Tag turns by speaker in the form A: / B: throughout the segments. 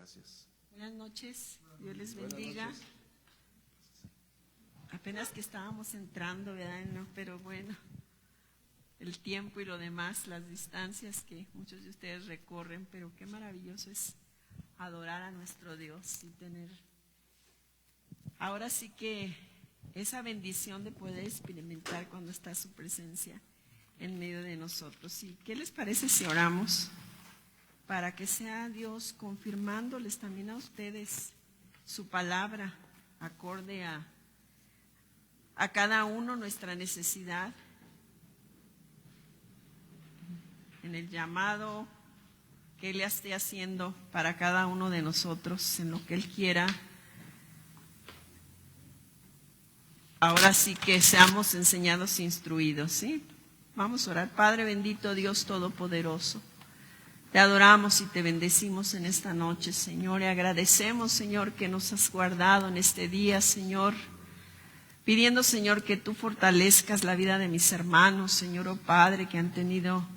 A: Gracias.
B: Buenas noches, Dios les bendiga.
A: Buenas noches.
B: Apenas que estábamos entrando, ¿verdad? No, pero bueno, el tiempo y lo demás, las distancias que muchos de ustedes recorren, pero qué maravilloso es adorar a nuestro Dios y tener ahora sí que esa bendición de poder experimentar cuando está su presencia en medio de nosotros. ¿Y qué les parece si oramos para que sea Dios confirmándoles también a ustedes su palabra acorde a cada uno nuestra necesidad en el llamado que Él esté haciendo para cada uno de nosotros en lo que Él quiera? Ahora sí que seamos enseñados e instruidos, ¿sí? Vamos a orar. Padre bendito, Dios todopoderoso, te adoramos y te bendecimos en esta noche, Señor, y agradecemos, Señor, que nos has guardado en este día, Señor, pidiendo, Señor, que tú fortalezcas la vida de mis hermanos, Señor, oh Padre, que han tenido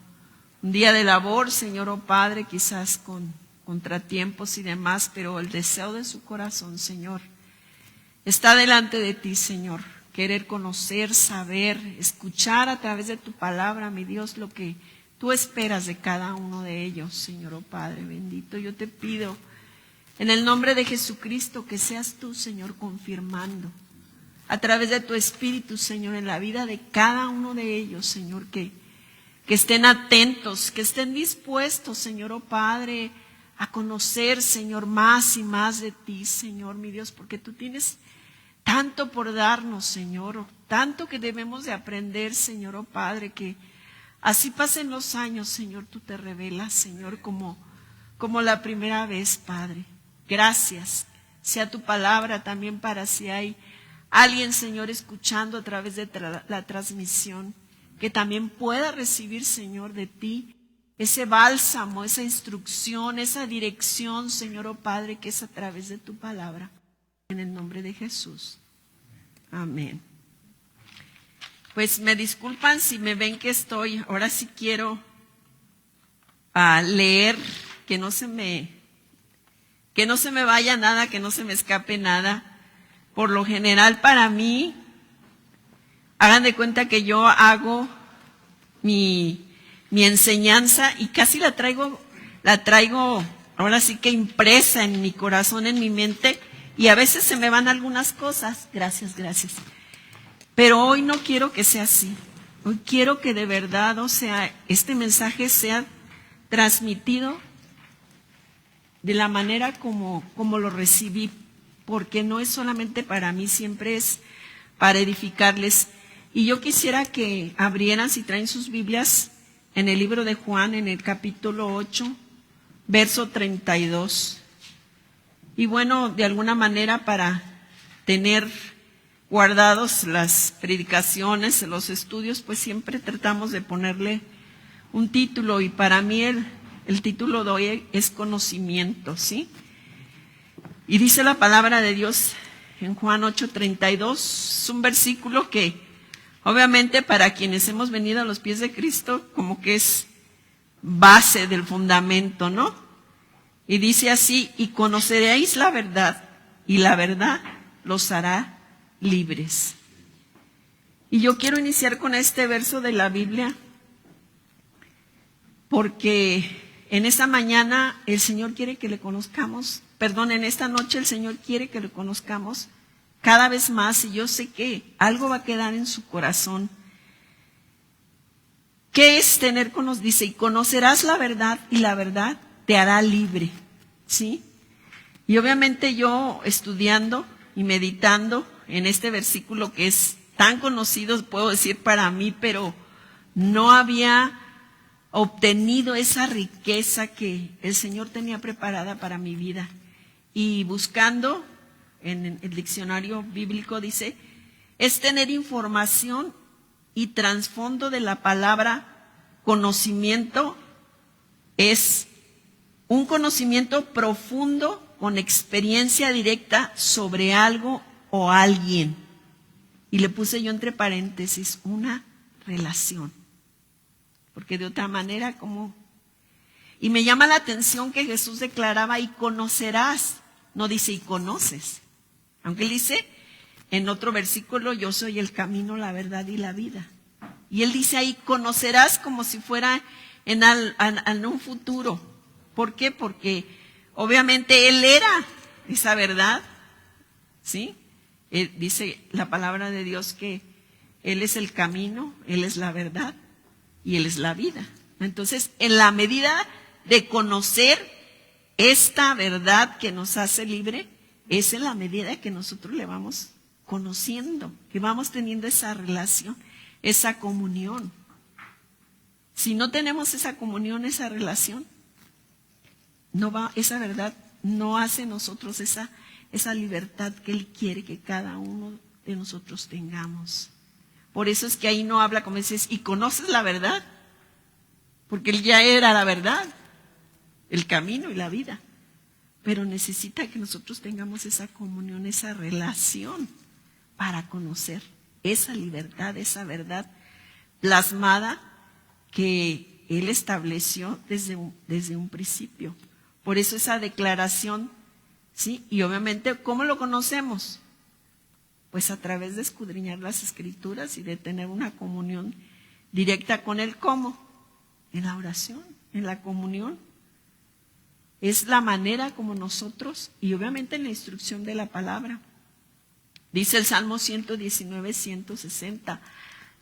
B: un día de labor, Señor, oh Padre, quizás con contratiempos y demás, pero el deseo de su corazón, Señor, está delante de ti, Señor. Querer conocer, saber, escuchar a través de tu palabra, mi Dios, lo que tú esperas de cada uno de ellos, Señor, oh Padre bendito. Yo te pido, en el nombre de Jesucristo, que seas tú, Señor, confirmando a través de tu Espíritu, Señor, en la vida de cada uno de ellos, Señor, que estén atentos, que estén dispuestos, Señor, oh Padre, a conocer, Señor, más y más de ti, Señor, mi Dios, porque tú tienes tanto por darnos, Señor, tanto que debemos de aprender, Señor, oh Padre, que así pasen los años, Señor, tú te revelas, Señor, como la primera vez, Padre. Gracias sea tu palabra también para si hay alguien, Señor, escuchando a través de la transmisión, que también pueda recibir, Señor, de ti ese bálsamo, esa instrucción, esa dirección, Señor, oh Padre, que es a través de tu palabra. En el nombre de Jesús. Amén. Pues me disculpan si me ven que estoy, ahora sí quiero leer, que no se me vaya nada, que no se me escape nada. Por lo general para mí, hagan de cuenta que yo hago mi enseñanza y casi la traigo ahora sí que impresa en mi corazón, en mi mente, y a veces se me van algunas cosas. Gracias. Pero hoy no quiero que sea así. Hoy quiero que de verdad, o sea, este mensaje sea transmitido de la manera como lo recibí, porque no es solamente para mí, siempre es para edificarles. Y yo quisiera que abrieran, si traen sus Biblias, en el libro de Juan, en el capítulo 8, verso 32. Y bueno, de alguna manera para tener guardados las predicaciones, los estudios, pues siempre tratamos de ponerle un título, y para mí el título de hoy es conocimiento, ¿sí? Y dice la palabra de Dios en Juan 8:32, es un versículo que obviamente para quienes hemos venido a los pies de Cristo como que es base del fundamento, ¿no? Y dice así: y conoceréis la verdad, y la verdad los hará libres. Y yo quiero iniciar con este verso de la Biblia, porque en esta mañana el Señor quiere que le conozcamos, en esta noche el Señor quiere que le conozcamos cada vez más, y yo sé que algo va a quedar en su corazón. ¿Qué es tener conocimiento? Dice, y conocerás la verdad, y la verdad te hará libre, ¿sí? Y obviamente yo estudiando y meditando en este versículo que es tan conocido, puedo decir para mí, pero no había obtenido esa riqueza que el Señor tenía preparada para mi vida. Y buscando en el diccionario bíblico dice, es tener información y trasfondo de la palabra conocimiento, es un conocimiento profundo con experiencia directa sobre algo o alguien. Y le puse yo entre paréntesis una relación, porque de otra manera, ¿cómo? Y me llama la atención que Jesús declaraba, y conocerás, no dice y conoces. Aunque él dice en otro versículo, yo soy el camino, la verdad y la vida. Y él dice ahí, conocerás, como si fuera en un futuro. ¿Por qué? Porque obviamente él era esa verdad, ¿sí? Dice la palabra de Dios que él es el camino, él es la verdad y él es la vida. Entonces, en la medida de conocer esta verdad que nos hace libre, es en la medida que nosotros le vamos conociendo, que vamos teniendo esa relación, esa comunión. Si no tenemos esa comunión, esa relación, esa verdad no hace en nosotros esa libertad que Él quiere que cada uno de nosotros tengamos. Por eso es que ahí no habla, como dices, y conoces la verdad, porque Él ya era la verdad, el camino y la vida. Pero necesita que nosotros tengamos esa comunión, esa relación para conocer esa libertad, esa verdad plasmada que Él estableció desde un principio. Por eso esa declaración, ¿sí? Y obviamente, ¿cómo lo conocemos? Pues a través de escudriñar las Escrituras y de tener una comunión directa con Él. ¿Cómo? En la oración, en la comunión. Es la manera como nosotros, y obviamente en la instrucción de la palabra. Dice el Salmo 119, 160,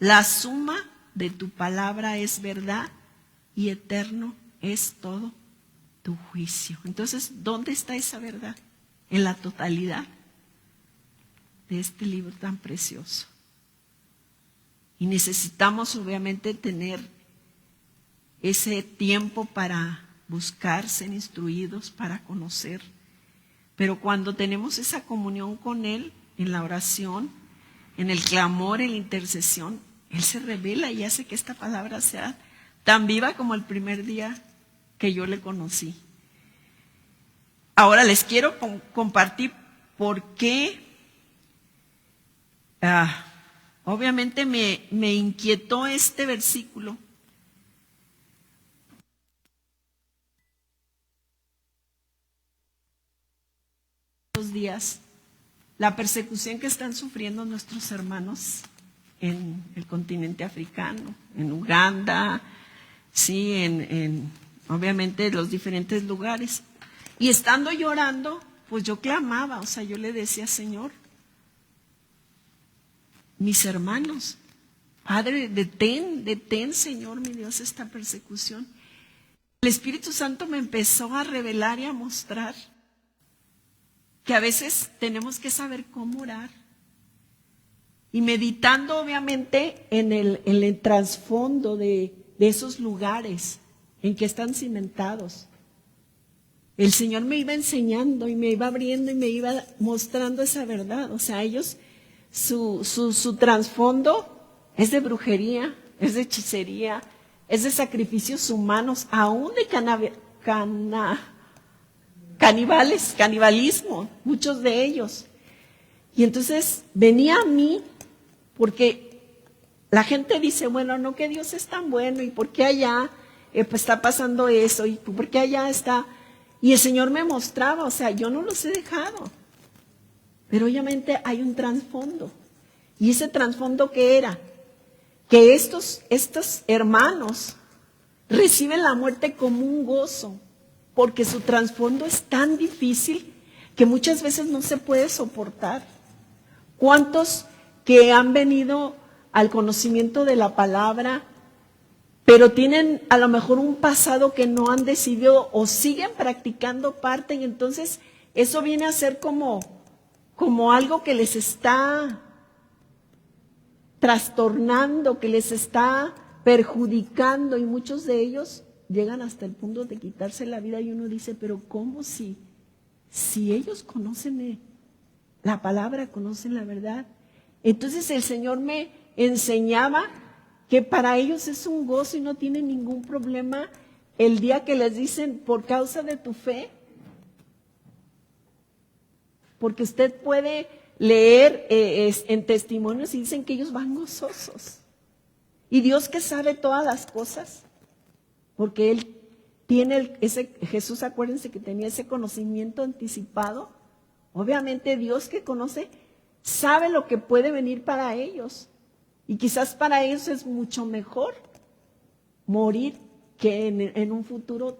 B: la suma de tu palabra es verdad y eterno es todo tu juicio. Entonces, ¿dónde está esa verdad? En la totalidad de este libro tan precioso. Y necesitamos obviamente tener ese tiempo para buscar, ser instruidos, para conocer. Pero cuando tenemos esa comunión con Él, en la oración, en el clamor, en la intercesión, Él se revela y hace que esta palabra sea tan viva como el primer día que yo le conocí. Ahora les quiero compartir por qué, obviamente me inquietó este versículo. Los días, la persecución que están sufriendo nuestros hermanos en el continente africano, en Uganda, sí, en obviamente los diferentes lugares. Y estando llorando, pues yo clamaba, o sea, yo le decía, Señor, mis hermanos, Padre, detén, Señor, mi Dios, esta persecución. El Espíritu Santo me empezó a revelar y a mostrar que a veces tenemos que saber cómo orar. Y meditando obviamente en el trasfondo de esos lugares en que están cimentados. El Señor me iba enseñando y me iba abriendo y me iba mostrando esa verdad. O sea, ellos, su trasfondo es de brujería, es de hechicería, es de sacrificios humanos, aún de canibalismo, muchos de ellos. Y entonces venía a mí, porque la gente dice, bueno, no, que Dios es tan bueno, y por qué allá pues está pasando eso, y por qué allá está. Y el Señor me mostraba, o sea, yo no los he dejado, pero obviamente hay un trasfondo. Y ese trasfondo, ¿qué era? Que estos hermanos reciben la muerte como un gozo, porque su trasfondo es tan difícil que muchas veces no se puede soportar. ¿Cuántos que han venido al conocimiento de la palabra, pero tienen a lo mejor un pasado que no han decidido o siguen practicando parte, y entonces eso viene a ser como algo que les está trastornando, que les está perjudicando, y muchos de ellos llegan hasta el punto de quitarse la vida, y uno dice, pero ¿cómo si ellos conocen la palabra, conocen la verdad? Entonces el Señor me enseñaba que para ellos es un gozo y no tienen ningún problema el día que les dicen, por causa de tu fe, porque usted puede leer en testimonios y dicen que ellos van gozosos. Y Dios, que sabe todas las cosas, porque Él Jesús, acuérdense que tenía ese conocimiento anticipado. Obviamente Dios que conoce sabe lo que puede venir para ellos. Y quizás para ellos es mucho mejor morir que en un futuro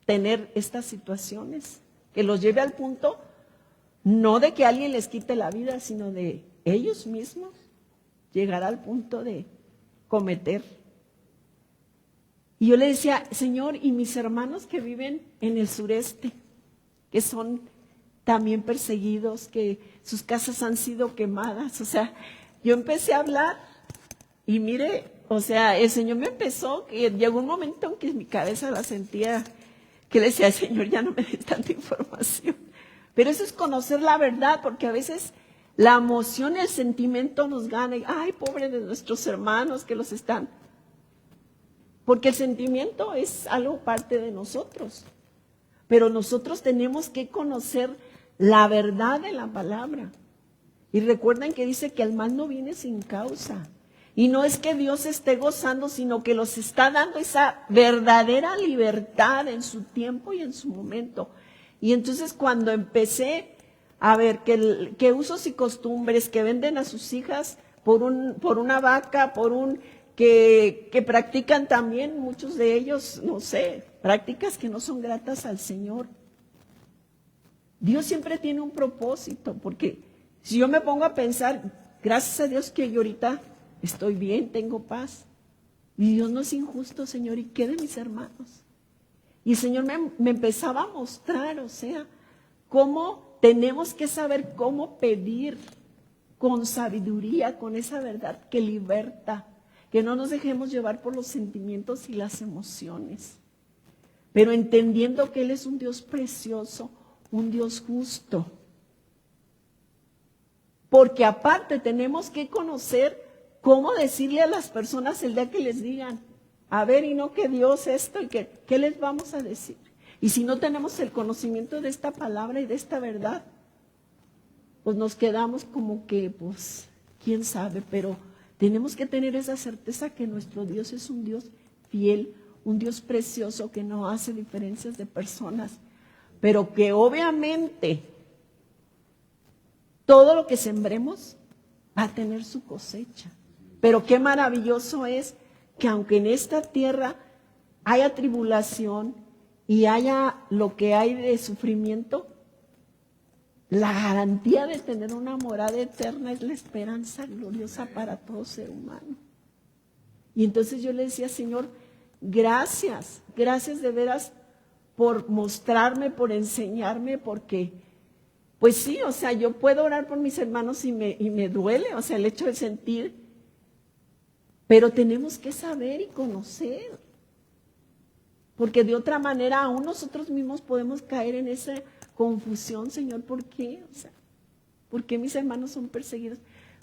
B: tener estas situaciones que los lleve al punto no de que alguien les quite la vida, sino de ellos mismos llegar al punto de cometer. Y yo le decía, Señor, y mis hermanos que viven en el sureste, que son también perseguidos, que sus casas han sido quemadas. O sea, yo empecé a hablar y mire, o sea, el Señor me empezó, que llegó un momento en que mi cabeza la sentía, que le decía, Señor, ya no me dé tanta información. Pero eso es conocer la verdad, porque a veces la emoción, el sentimiento nos gana. Y, ay, pobre de nuestros hermanos que los están. Porque el sentimiento es algo parte de nosotros. Pero nosotros tenemos que conocer la verdad de la palabra. Y recuerden que dice que el mal no viene sin causa. Y no es que Dios esté gozando, sino que los está dando esa verdadera libertad en su tiempo y en su momento. Y entonces cuando empecé a ver que usos y costumbres que venden a sus hijas por una vaca, que practican también muchos de ellos, no sé, prácticas que no son gratas al Señor. Dios siempre tiene un propósito, porque si yo me pongo a pensar, gracias a Dios que yo ahorita estoy bien, tengo paz. Y Dios no es injusto, Señor, ¿y qué de mis hermanos? Y el Señor me empezaba a mostrar, o sea, cómo tenemos que saber cómo pedir con sabiduría, con esa verdad que liberta, que no nos dejemos llevar por los sentimientos y las emociones, pero entendiendo que Él es un Dios precioso, un Dios justo. Porque aparte tenemos que conocer cómo decirle a las personas el día que les digan, a ver, y no que Dios esto, y ¿qué les vamos a decir? Y si no tenemos el conocimiento de esta palabra y de esta verdad, pues nos quedamos como que, pues, quién sabe, pero tenemos que tener esa certeza que nuestro Dios es un Dios fiel, un Dios precioso que no hace diferencias de personas, pero que obviamente todo lo que sembremos va a tener su cosecha. Pero qué maravilloso es que aunque en esta tierra haya tribulación y haya lo que hay de sufrimiento, la garantía de tener una morada eterna es la esperanza gloriosa para todo ser humano. Y entonces yo le decía, Señor, gracias de veras por mostrarme, por enseñarme, porque, pues sí, o sea, yo puedo orar por mis hermanos y me duele, o sea, el hecho de sentir, pero tenemos que saber y conocer, porque de otra manera aún nosotros mismos podemos caer en esa confusión, Señor, ¿por qué? O sea, ¿por qué mis hermanos son perseguidos?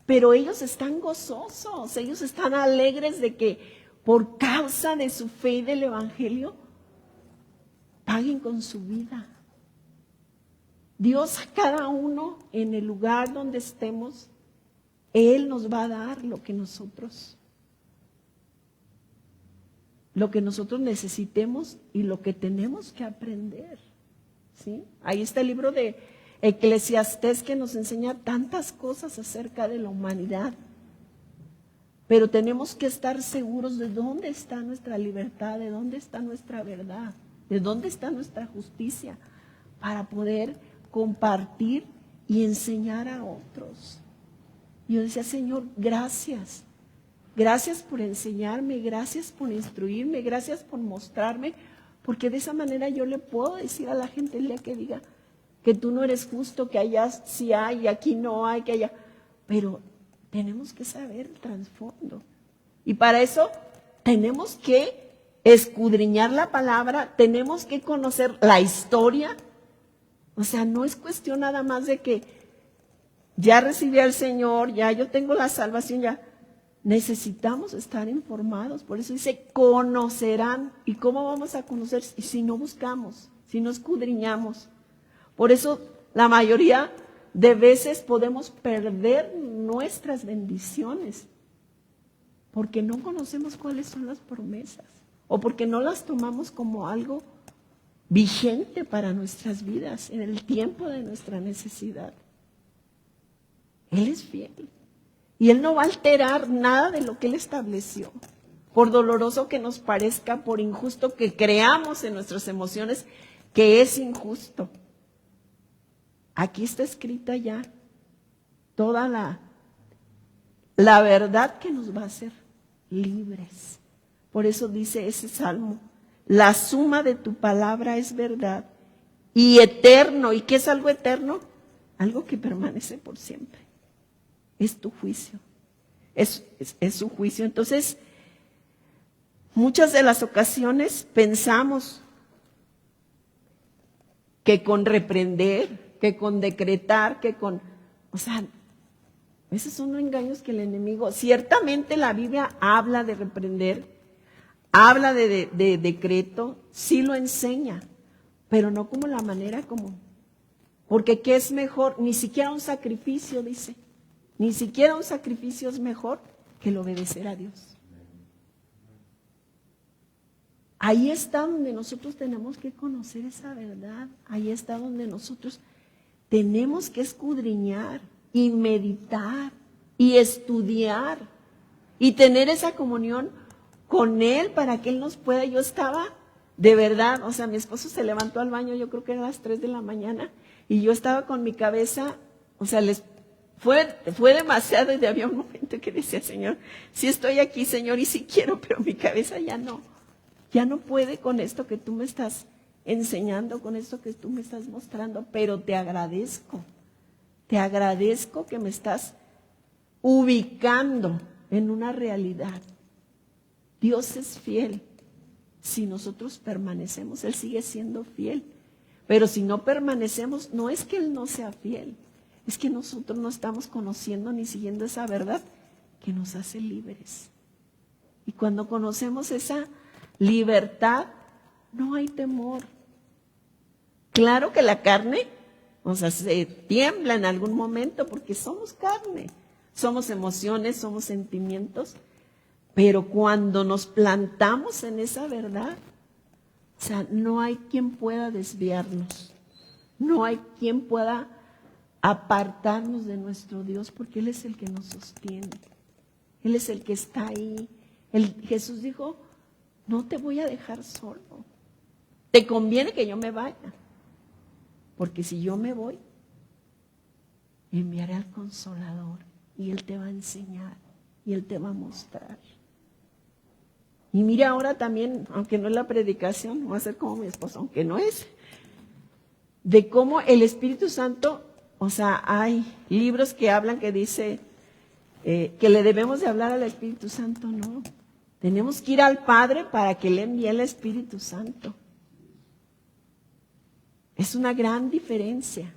B: Pero ellos están gozosos, ellos están alegres de que por causa de su fe y del Evangelio paguen con su vida. Dios a cada uno en el lugar donde estemos, Él nos va a dar lo que nosotros necesitemos y lo que tenemos que aprender. ¿Sí? Ahí está el libro de Eclesiastés que nos enseña tantas cosas acerca de la humanidad. Pero tenemos que estar seguros de dónde está nuestra libertad, de dónde está nuestra verdad, de dónde está nuestra justicia, para poder compartir y enseñar a otros. Yo decía, Señor, gracias. Gracias por enseñarme, gracias por instruirme, gracias por mostrarme, porque de esa manera yo le puedo decir a la gente el día que diga que tú no eres justo, que allá sí hay, aquí no hay, que allá. Pero tenemos que saber el trasfondo. Y para eso tenemos que escudriñar la palabra, tenemos que conocer la historia. O sea, no es cuestión nada más de que ya recibí al Señor, ya yo tengo la salvación, ya. Necesitamos estar informados, por eso dice, conocerán. ¿Y cómo vamos a conocer? Y si no buscamos, si no escudriñamos. Por eso la mayoría de veces podemos perder nuestras bendiciones, porque no conocemos cuáles son las promesas. o porque no las tomamos como algo vigente para nuestras vidas en el tiempo de nuestra necesidad. Él es fiel y Él no va a alterar nada de lo que Él estableció. Por doloroso que nos parezca, por injusto que creamos en nuestras emociones que es injusto. Aquí está escrita ya toda la verdad que nos va a hacer libres. Por eso dice ese salmo, la suma de tu palabra es verdad y eterno. ¿Y qué es algo eterno? Algo que permanece por siempre. Es tu juicio. Es su juicio. Entonces, muchas de las ocasiones pensamos que con reprender, que con decretar, esos son los engaños que el enemigo, ciertamente la Biblia habla de reprender, habla de decreto, sí lo enseña, pero no como la manera porque ¿qué es mejor? Ni siquiera un sacrificio, dice, ni siquiera un sacrificio es mejor que el obedecer a Dios. Ahí está donde nosotros tenemos que conocer esa verdad. Ahí está donde nosotros tenemos que escudriñar y meditar y estudiar y tener esa comunión con Él para que Él nos pueda. Yo estaba de verdad, mi esposo se levantó al baño, yo creo que eran las 3 de la mañana y yo estaba con mi cabeza, fue demasiado y había un momento que decía, Señor, sí estoy aquí, Señor, y sí quiero, pero mi cabeza ya no puede con esto que tú me estás enseñando, con esto que tú me estás mostrando, pero te agradezco que me estás ubicando en una realidad. Dios es fiel. Si nosotros permanecemos, Él sigue siendo fiel. Pero si no permanecemos, no es que Él no sea fiel, es que nosotros no estamos conociendo ni siguiendo esa verdad que nos hace libres. Y cuando conocemos esa libertad, no hay temor. Claro que la carne, se tiembla en algún momento porque somos carne, somos emociones, somos sentimientos, pero cuando nos plantamos en esa verdad, no hay quien pueda desviarnos, no hay quien pueda apartarnos de nuestro Dios porque Él es el que nos sostiene, Él es el que está ahí. Jesús dijo, no te voy a dejar solo. Te conviene que yo me vaya. Porque si yo me voy, enviaré al Consolador y Él te va a enseñar y Él te va a mostrar. Y mira ahora también, aunque no es la predicación, voy a ser como mi esposo, aunque no es, de cómo el Espíritu Santo, hay libros que hablan que dice que le debemos de hablar al Espíritu Santo, no. Tenemos que ir al Padre para que le envíe el Espíritu Santo. Es una gran diferencia.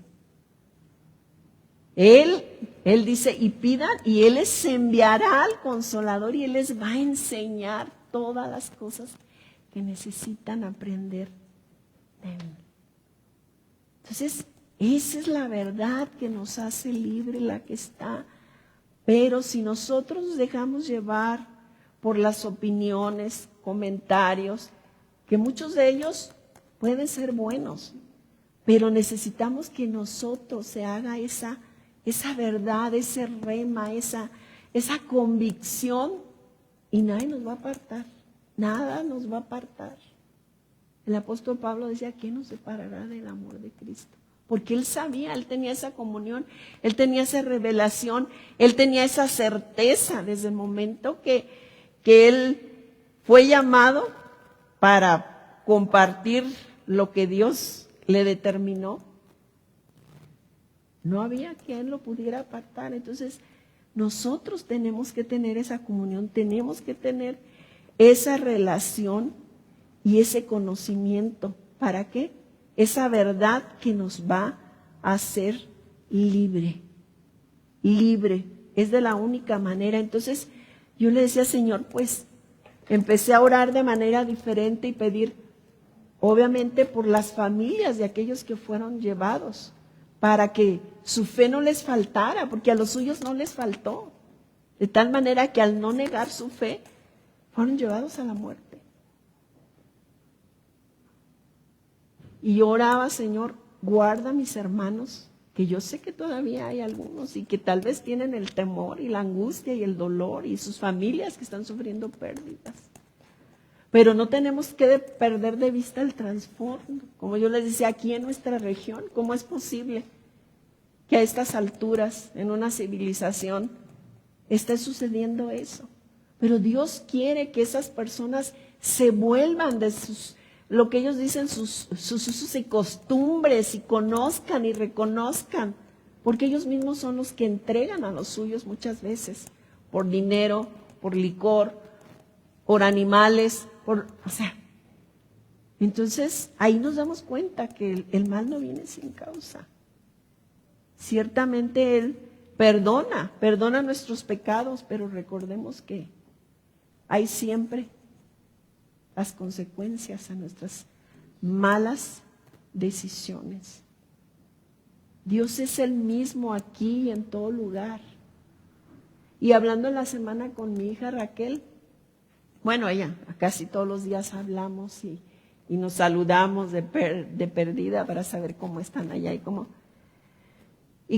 B: Él dice, y pidan, y Él les enviará al Consolador y Él les va a enseñar todas las cosas que necesitan aprender de Él. Entonces, esa es la verdad que nos hace libre, la que está. Pero si nosotros nos dejamos llevar por las opiniones, comentarios, que muchos de ellos pueden ser buenos, pero necesitamos que nosotros se haga esa verdad, ese rema, esa convicción, y nadie nos va a apartar, nada nos va a apartar. El apóstol Pablo decía, ¿quién nos separará del amor de Cristo? Porque él sabía, él tenía esa comunión, él tenía esa revelación, él tenía esa certeza desde el momento que él fue llamado para compartir lo que Dios le determinó. No había quien lo pudiera apartar. Entonces, nosotros tenemos que tener esa comunión, tenemos que tener esa relación y ese conocimiento. ¿Para qué? Esa verdad que nos va a hacer libre. Libre. Es de la única manera. Entonces, yo le decía, Señor, pues, empecé a orar de manera diferente y pedir, obviamente, por las familias de aquellos que fueron llevados, para que su fe no les faltara, porque a los suyos no les faltó. De tal manera que al no negar su fe, fueron llevados a la muerte. Y yo oraba, Señor, guarda a mis hermanos, que yo sé que todavía hay algunos y que tal vez tienen el temor y la angustia y el dolor y sus familias que están sufriendo pérdidas. Pero no tenemos que perder de vista el trasfondo. Como yo les decía, aquí en nuestra región, ¿cómo es posible que a estas alturas, en una civilización, esté sucediendo eso? Pero Dios quiere que esas personas se vuelvan de lo que ellos dicen, sus usos y costumbres, y conozcan y reconozcan, porque ellos mismos son los que entregan a los suyos muchas veces, por dinero, por licor, por animales, entonces ahí nos damos cuenta que el mal no viene sin causa. Ciertamente Él perdona nuestros pecados, pero recordemos que hay siempre las consecuencias a nuestras malas decisiones. Dios es el mismo aquí y en todo lugar. Y hablando en la semana con mi hija Raquel, bueno, ella casi todos los días hablamos y nos saludamos de perdida para saber cómo están allá y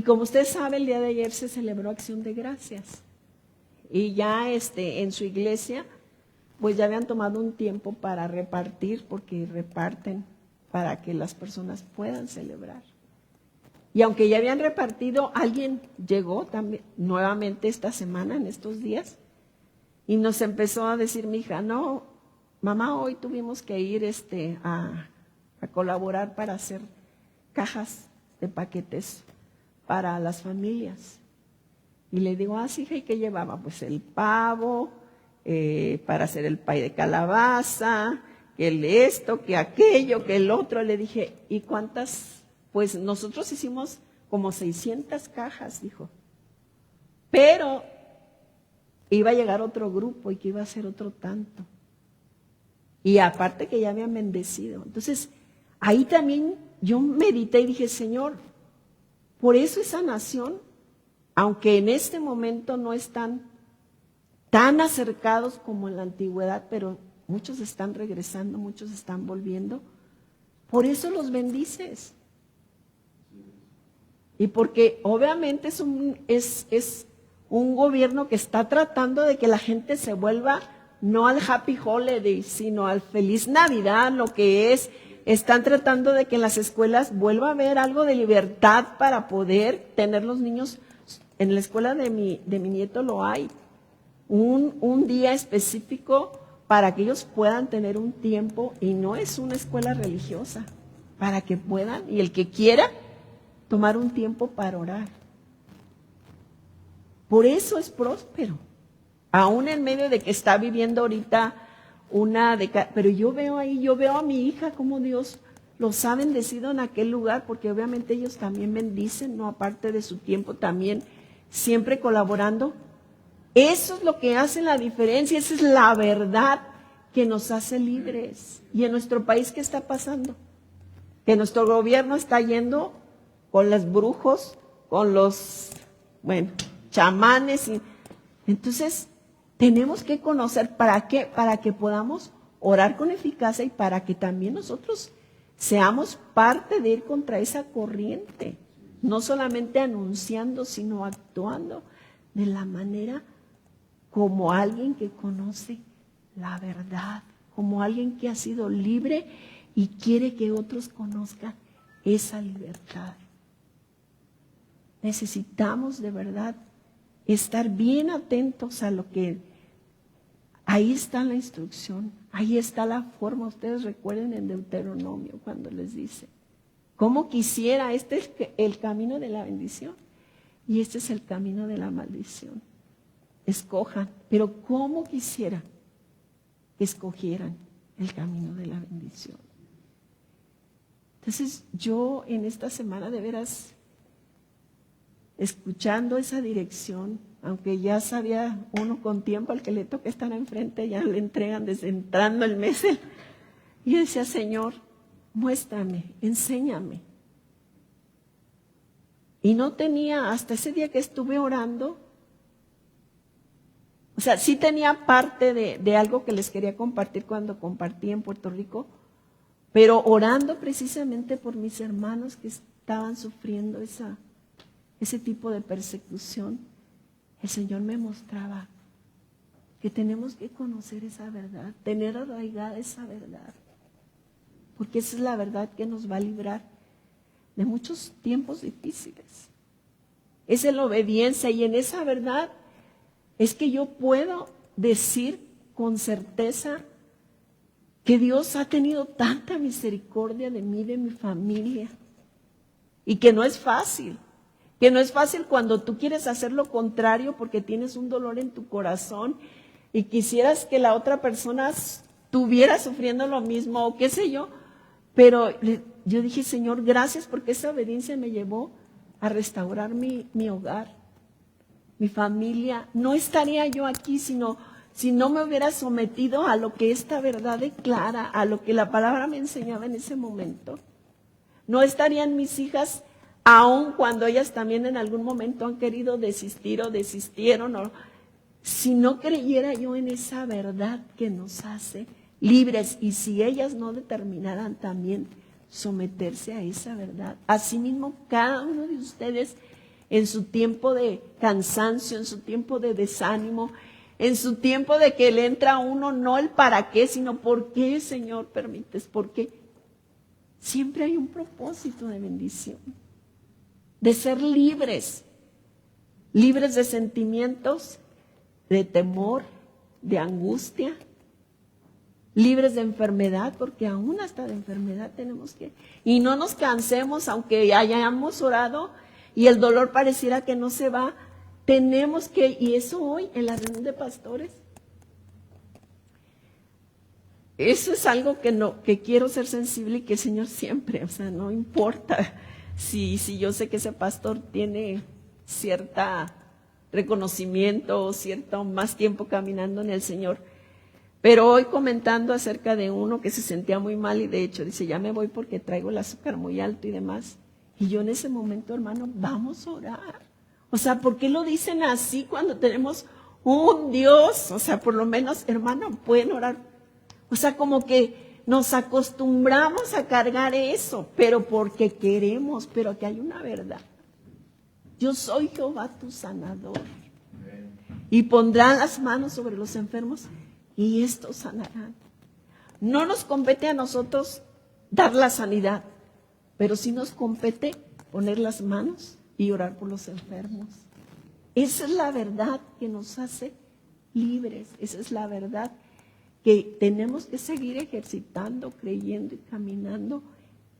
B: como usted sabe, el día de ayer se celebró Acción de Gracias y ya en su iglesia pues ya habían tomado un tiempo para repartir, porque reparten para que las personas puedan celebrar. Y aunque ya habían repartido, alguien llegó también nuevamente esta semana, en estos días, y nos empezó a decir mi hija, no, mamá, hoy tuvimos que ir a colaborar para hacer cajas de paquetes para las familias. Y le digo, sí, hija, ¿y qué llevaba? Pues el pavo, para hacer el pay de calabaza, que esto, que aquello, que el otro. Le dije, ¿y cuántas? Pues nosotros hicimos como 600 cajas, dijo. Pero iba a llegar otro grupo y que iba a ser otro tanto. Y aparte que ya habían bendecido. Entonces, ahí también yo medité y dije, Señor, por eso esa nación, aunque en este momento no están tan acercados como en la antigüedad, pero muchos están regresando, muchos están volviendo, por eso los bendices. Y porque obviamente es un gobierno que está tratando de que la gente se vuelva no al Happy Holiday, sino al Feliz Navidad, lo que están tratando de que en las escuelas vuelva a haber algo de libertad para poder tener los niños. En la escuela de mi nieto lo hay, un día específico para que ellos puedan tener un tiempo, y no es una escuela religiosa, para que puedan, y el que quiera, tomar un tiempo para orar. Por eso es próspero, aún en medio de que está viviendo ahorita pero yo veo a mi hija como Dios los ha bendecido en aquel lugar, porque obviamente ellos también bendicen, no aparte de su tiempo, también siempre colaborando. Eso es lo que hace la diferencia, esa es la verdad que nos hace libres. Y en nuestro país, ¿qué está pasando? Que nuestro gobierno está yendo con los brujos, con los, chamanes. Entonces, tenemos que conocer para qué, para que podamos orar con eficacia y para que también nosotros seamos parte de ir contra esa corriente. No solamente anunciando, sino actuando de la manera como alguien que conoce la verdad, como alguien que ha sido libre y quiere que otros conozcan esa libertad. Necesitamos de verdad estar bien atentos a lo que ahí está la instrucción, ahí está la forma. Ustedes recuerden en Deuteronomio cuando les dice, ¿cómo quisiera? Este es el camino de la bendición y este es el camino de la maldición. Escojan, pero ¿cómo quisiera que escogieran el camino de la bendición? Entonces yo en esta semana de veras, escuchando esa dirección, aunque ya sabía uno con tiempo al que le toca estar enfrente, ya le entregan desde entrando el mes. Y yo decía, Señor, muéstrame, enséñame. Y no tenía, hasta ese día que estuve orando, o sea, sí tenía parte de algo que les quería compartir cuando compartí en Puerto Rico, pero orando precisamente por mis hermanos que estaban sufriendo ese tipo de persecución, el Señor me mostraba que tenemos que conocer esa verdad, tener arraigada esa verdad, porque esa es la verdad que nos va a librar de muchos tiempos difíciles. Es en la obediencia, y en esa verdad es que yo puedo decir con certeza que Dios ha tenido tanta misericordia de mí, de mi familia, y que no es fácil. Que no es fácil cuando tú quieres hacer lo contrario porque tienes un dolor en tu corazón y quisieras que la otra persona estuviera sufriendo lo mismo o qué sé yo. Pero yo dije, Señor, gracias porque esa obediencia me llevó a restaurar mi hogar, mi familia. No estaría yo aquí si no me hubiera sometido a lo que esta verdad declara, a lo que la palabra me enseñaba en ese momento. No estarían mis hijas, aun cuando ellas también en algún momento han querido desistir o desistieron, si no creyera yo en esa verdad que nos hace libres, y si ellas no determinaran también someterse a esa verdad. Asimismo, cada uno de ustedes en su tiempo de cansancio, en su tiempo de desánimo, en su tiempo de que le entra a uno no el para qué, sino por qué, Señor, permites, porque siempre hay un propósito de bendición, de ser libres, libres de sentimientos, de temor, de angustia, libres de enfermedad, porque aún hasta de enfermedad tenemos que, y no nos cansemos, aunque hayamos orado y el dolor pareciera que no se va, tenemos que, y eso hoy en la reunión de pastores, eso es algo que quiero ser sensible y que el Señor siempre, o sea, no importa si yo sé que ese pastor tiene cierta reconocimiento o cierto más tiempo caminando en el Señor. Pero hoy comentando acerca de uno que se sentía muy mal y de hecho dice, ya me voy porque traigo el azúcar muy alto y demás. Y yo en ese momento, hermano, vamos a orar. O sea, ¿por qué lo dicen así cuando tenemos un Dios? O sea, por lo menos, hermano, pueden orar. O sea, como que nos acostumbramos a cargar eso, pero porque queremos, pero que hay una verdad. Yo soy Jehová tu sanador. Y pondrán las manos sobre los enfermos y estos sanarán. No nos compete a nosotros dar la sanidad, pero sí nos compete poner las manos y orar por los enfermos. Esa es la verdad que nos hace libres. Esa es la verdad que tenemos que seguir ejercitando, creyendo y caminando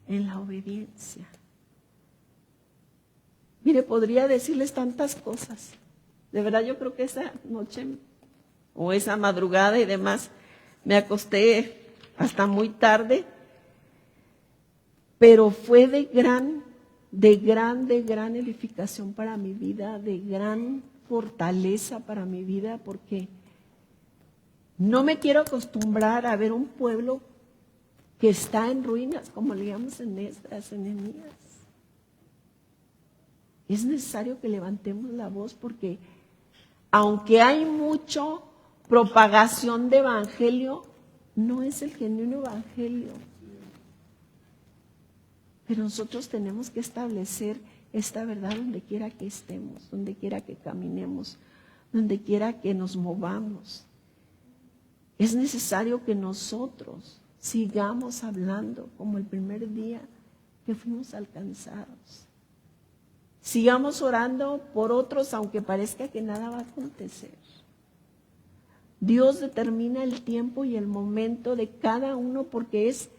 B: en la obediencia. Mire, podría decirles tantas cosas. De verdad, yo creo que esa noche o esa madrugada y demás, me acosté hasta muy tarde, pero fue de gran edificación para mi vida, de gran fortaleza para mi vida, porque no me quiero acostumbrar a ver un pueblo que está en ruinas, como leíamos en Esdras, en Nehemías. Es necesario que levantemos la voz porque aunque hay mucho propagación de evangelio, no es el genuino evangelio. Pero nosotros tenemos que establecer esta verdad donde quiera que estemos, donde quiera que caminemos, donde quiera que nos movamos. Es necesario que nosotros sigamos hablando como el primer día que fuimos alcanzados. Sigamos orando por otros aunque parezca que nada va a acontecer. Dios determina el tiempo y el momento de cada uno porque es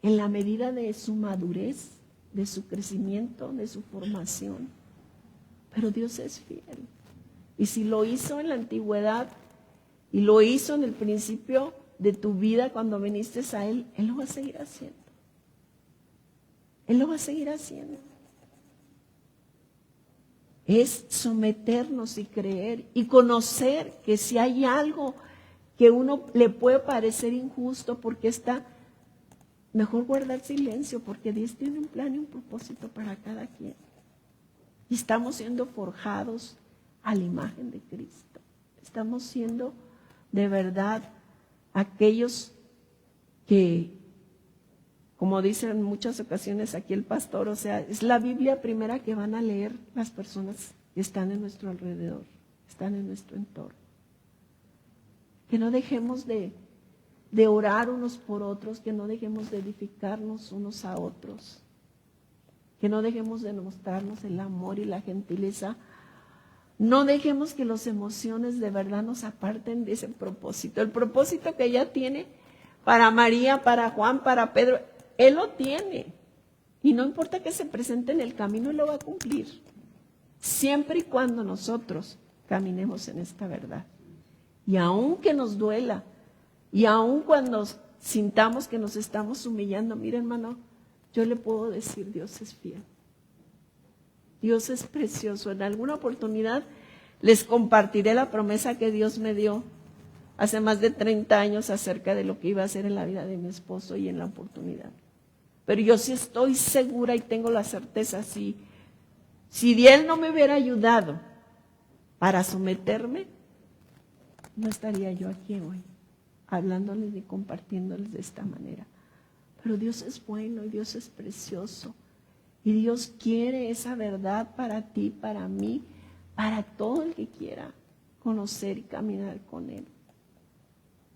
B: en la medida de su madurez, de su crecimiento, de su formación. Pero Dios es fiel. Y si lo hizo en la antigüedad y lo hizo en el principio de tu vida cuando viniste a Él, Él lo va a seguir haciendo. Él lo va a seguir haciendo. Es someternos y creer y conocer que si hay algo que uno le puede parecer injusto porque está, mejor guardar silencio porque Dios tiene un plan y un propósito para cada quien. Y estamos siendo forjados a la imagen de Cristo. Estamos siendo de verdad aquellos que como dice en muchas ocasiones aquí el pastor, o sea, es la Biblia primera que van a leer las personas que están en nuestro alrededor, están en nuestro entorno. Que no dejemos de orar unos por otros, que no dejemos de edificarnos unos a otros, que no dejemos de mostrarnos el amor y la gentileza. No dejemos que las emociones de verdad nos aparten de ese propósito. El propósito que ella tiene para María, para Juan, para Pedro, Él lo tiene. Y no importa que se presente en el camino, Él lo va a cumplir. Siempre y cuando nosotros caminemos en esta verdad. Y aun que nos duela, y aun cuando sintamos que nos estamos humillando, mire hermano, yo le puedo decir, Dios es fiel. Dios es precioso. En alguna oportunidad les compartiré la promesa que Dios me dio hace más de 30 años acerca de lo que iba a hacer en la vida de mi esposo y en la oportunidad. Pero yo sí estoy segura y tengo la certeza, si Él no me hubiera ayudado para someterme, no estaría yo aquí hoy, hablándoles y compartiéndoles de esta manera. Pero Dios es bueno y Dios es precioso. Y Dios quiere esa verdad para ti, para mí, para todo el que quiera conocer y caminar con Él.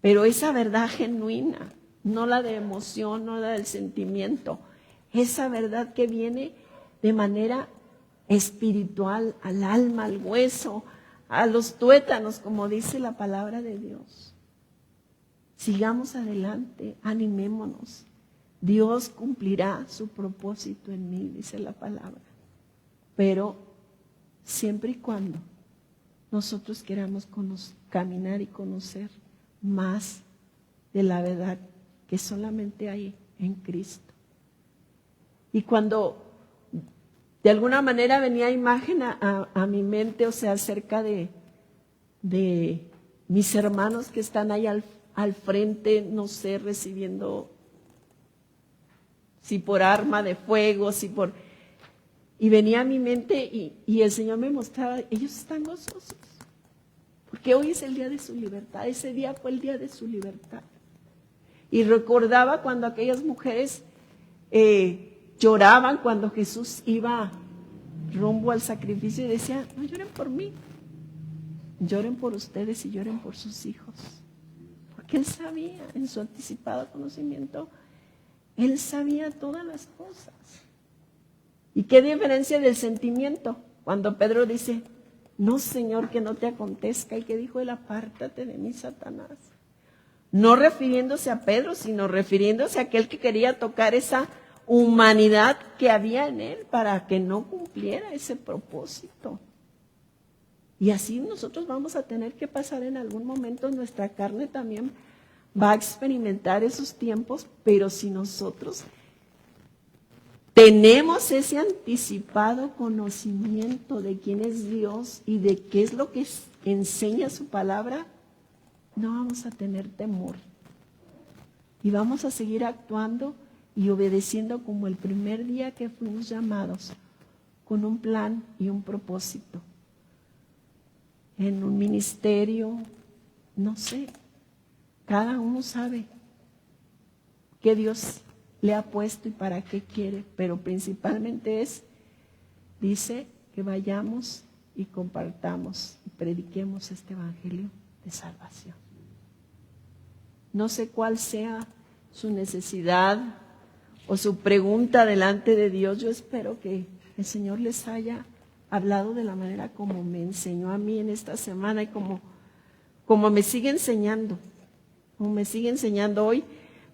B: Pero esa verdad genuina, no la de emoción, no la del sentimiento, esa verdad que viene de manera espiritual, al alma, al hueso, a los tuétanos, como dice la palabra de Dios. Sigamos adelante, animémonos. Dios cumplirá su propósito en mí, dice la palabra. Pero siempre y cuando nosotros queramos caminar y conocer más de la verdad que solamente hay en Cristo. Y cuando de alguna manera venía imagen a mi mente, o sea, acerca de mis hermanos que están ahí al frente, no sé, recibiendo, si por arma de fuego, y venía a mi mente y el Señor me mostraba, ellos están gozosos, porque hoy es el día de su libertad, ese día fue el día de su libertad. Y recordaba cuando aquellas mujeres lloraban cuando Jesús iba rumbo al sacrificio y decía, no lloren por mí, lloren por ustedes y lloren por sus hijos. Porque Él sabía, en su anticipado conocimiento, Él sabía todas las cosas. ¿Y qué diferencia del sentimiento? Cuando Pedro dice, no Señor, que no te acontezca. ¿Y qué dijo Él? Apártate de mí, Satanás. No refiriéndose a Pedro, sino refiriéndose a aquel que quería tocar esa humanidad que había en Él para que no cumpliera ese propósito. Y así nosotros vamos a tener que pasar en algún momento, nuestra carne también va a experimentar esos tiempos, pero si nosotros tenemos ese anticipado conocimiento de quién es Dios y de qué es lo que enseña su palabra, no vamos a tener temor. Y vamos a seguir actuando y obedeciendo como el primer día que fuimos llamados, con un plan y un propósito. En un ministerio, no sé, cada uno sabe qué Dios le ha puesto y para qué quiere, pero principalmente dice que vayamos y compartamos y prediquemos este evangelio de salvación. No sé cuál sea su necesidad o su pregunta delante de Dios. Yo espero que el Señor les haya hablado de la manera como me enseñó a mí en esta semana y como me sigue enseñando, como me sigue enseñando hoy.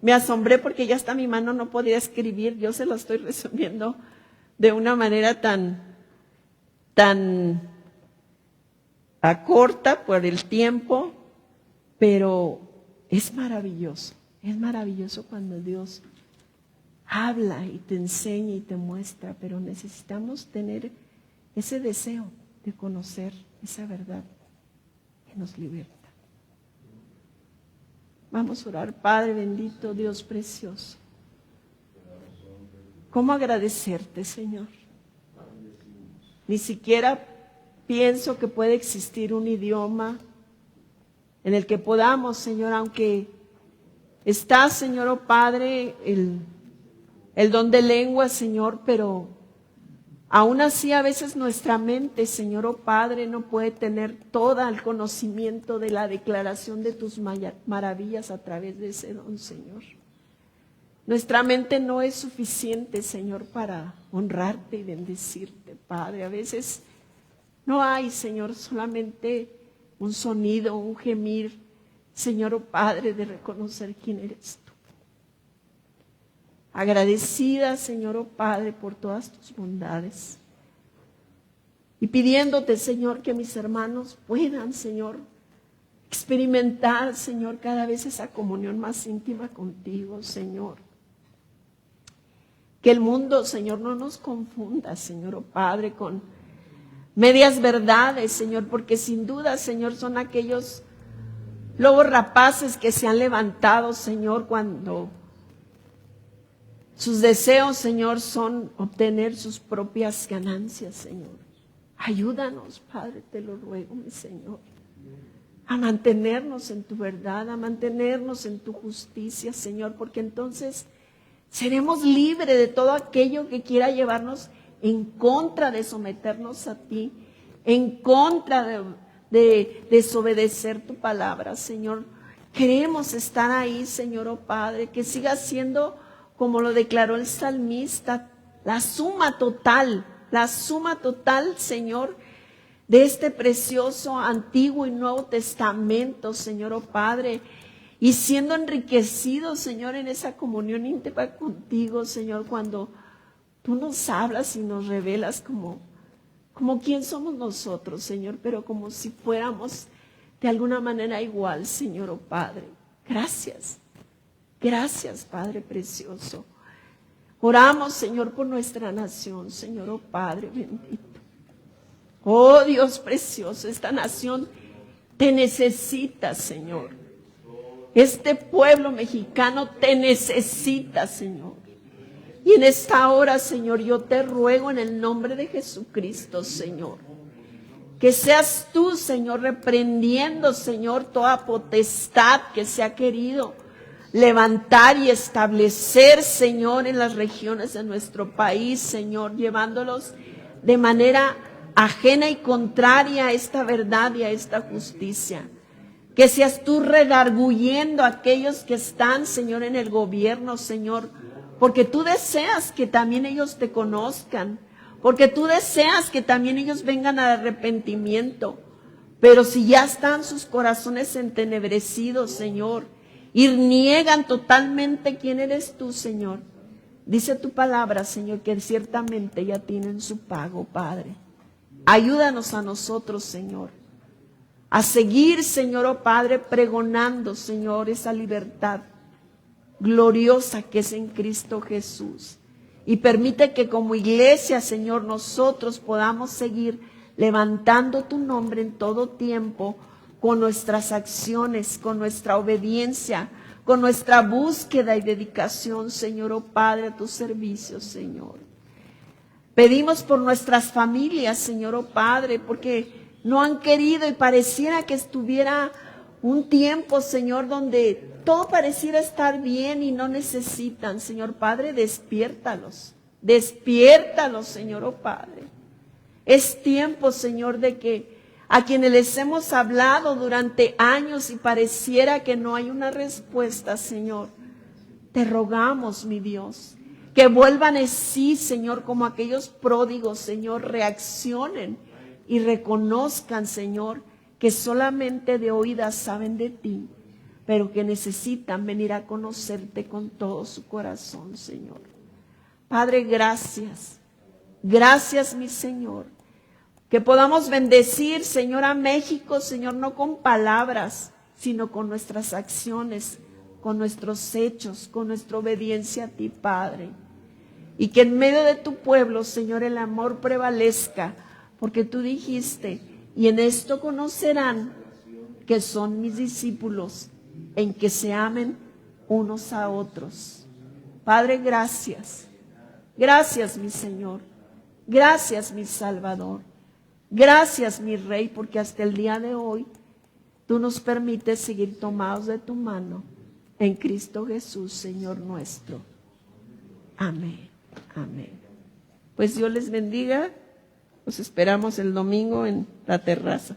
B: Me asombré porque ya hasta mi mano no podía escribir. Yo se lo estoy resumiendo de una manera tan corta por el tiempo, pero es maravilloso cuando Dios habla y te enseña y te muestra, pero necesitamos tener ese deseo de conocer esa verdad que nos liberta. Vamos a orar. Padre bendito, Dios precioso. ¿Cómo agradecerte, Señor? Ni siquiera pienso que puede existir un idioma en el que podamos, Señor, aunque está, Señor, oh Padre, el don de lengua, Señor, pero aún así a veces nuestra mente, Señor, oh Padre, no puede tener todo el conocimiento de la declaración de tus maravillas a través de ese don, Señor. Nuestra mente no es suficiente, Señor, para honrarte y bendecirte, Padre. A veces no hay, Señor, solamente un sonido, un gemir, Señor, oh Padre, de reconocer quién eres tú. Agradecida, Señor, oh Padre, por todas tus bondades. Y pidiéndote, Señor, que mis hermanos puedan, Señor, experimentar, Señor, cada vez esa comunión más íntima contigo, Señor. Que el mundo, Señor, no nos confunda, Señor, oh Padre, con medias verdades, Señor, porque sin duda, Señor, son aquellos lobos rapaces que se han levantado, Señor, cuando sus deseos, Señor, son obtener sus propias ganancias, Señor. Ayúdanos, Padre, te lo ruego, mi Señor, a mantenernos en tu verdad, a mantenernos en tu justicia, Señor, porque entonces seremos libres de todo aquello que quiera llevarnos en contra de someternos a ti, en contra de desobedecer tu palabra, Señor. Queremos estar ahí, Señor, oh Padre, que siga siendo, como lo declaró el salmista, la suma total, Señor, de este precioso Antiguo y Nuevo Testamento, Señor, oh Padre, y siendo enriquecidos, Señor, en esa comunión íntima contigo, Señor, cuando tú nos hablas y nos revelas como quién somos nosotros, Señor, pero como si fuéramos de alguna manera igual, Señor, oh Padre. Gracias, Padre precioso. Oramos, Señor, por nuestra nación, Señor, oh Padre bendito. Oh Dios precioso, esta nación te necesita, Señor. Este pueblo mexicano te necesita, Señor. Y en esta hora, Señor, yo te ruego en el nombre de Jesucristo, Señor, que seas tú, Señor, reprendiendo, Señor, toda potestad que se ha querido levantar y establecer, Señor, en las regiones de nuestro país, Señor, llevándolos de manera ajena y contraria a esta verdad y a esta justicia. Que seas tú redarguyendo a aquellos que están, Señor, en el gobierno, Señor, porque tú deseas que también ellos te conozcan, porque tú deseas que también ellos vengan al arrepentimiento. Pero si ya están sus corazones entenebrecidos, Señor, y niegan totalmente quién eres tú, Señor, dice tu palabra, Señor, que ciertamente ya tienen su pago, Padre. Ayúdanos a nosotros, Señor, a seguir, Señor, oh Padre, pregonando, Señor, esa libertad gloriosa que es en Cristo Jesús. Y permite que como iglesia, Señor, nosotros podamos seguir levantando tu nombre en todo tiempo, con nuestras acciones, con nuestra obediencia, con nuestra búsqueda y dedicación, Señor, oh Padre, a tu servicio, Señor. Pedimos por nuestras familias, Señor, oh Padre, porque no han querido y pareciera que estuviera un tiempo, Señor, donde todo pareciera estar bien y no necesitan. Señor Padre, despiértalos, Señor, oh Padre. Es tiempo, Señor, de que a quienes les hemos hablado durante años y pareciera que no hay una respuesta, Señor, te rogamos, mi Dios, que vuelvan en sí, Señor, como aquellos pródigos, Señor, reaccionen y reconozcan, Señor, que solamente de oídas saben de ti, pero que necesitan venir a conocerte con todo su corazón, Señor. Padre, gracias. Gracias, mi Señor. Que podamos bendecir, Señor, a México, Señor, no con palabras, sino con nuestras acciones, con nuestros hechos, con nuestra obediencia a ti, Padre. Y que en medio de tu pueblo, Señor, el amor prevalezca, porque tú dijiste, y en esto conocerán que son mis discípulos, en que se amen unos a otros. Padre, gracias. Gracias, mi Señor. Gracias, mi Salvador. Gracias, mi Rey, porque hasta el día de hoy tú nos permites seguir tomados de tu mano en Cristo Jesús, Señor nuestro. Amén. Amén. Pues Dios les bendiga. Los esperamos el domingo en la terraza.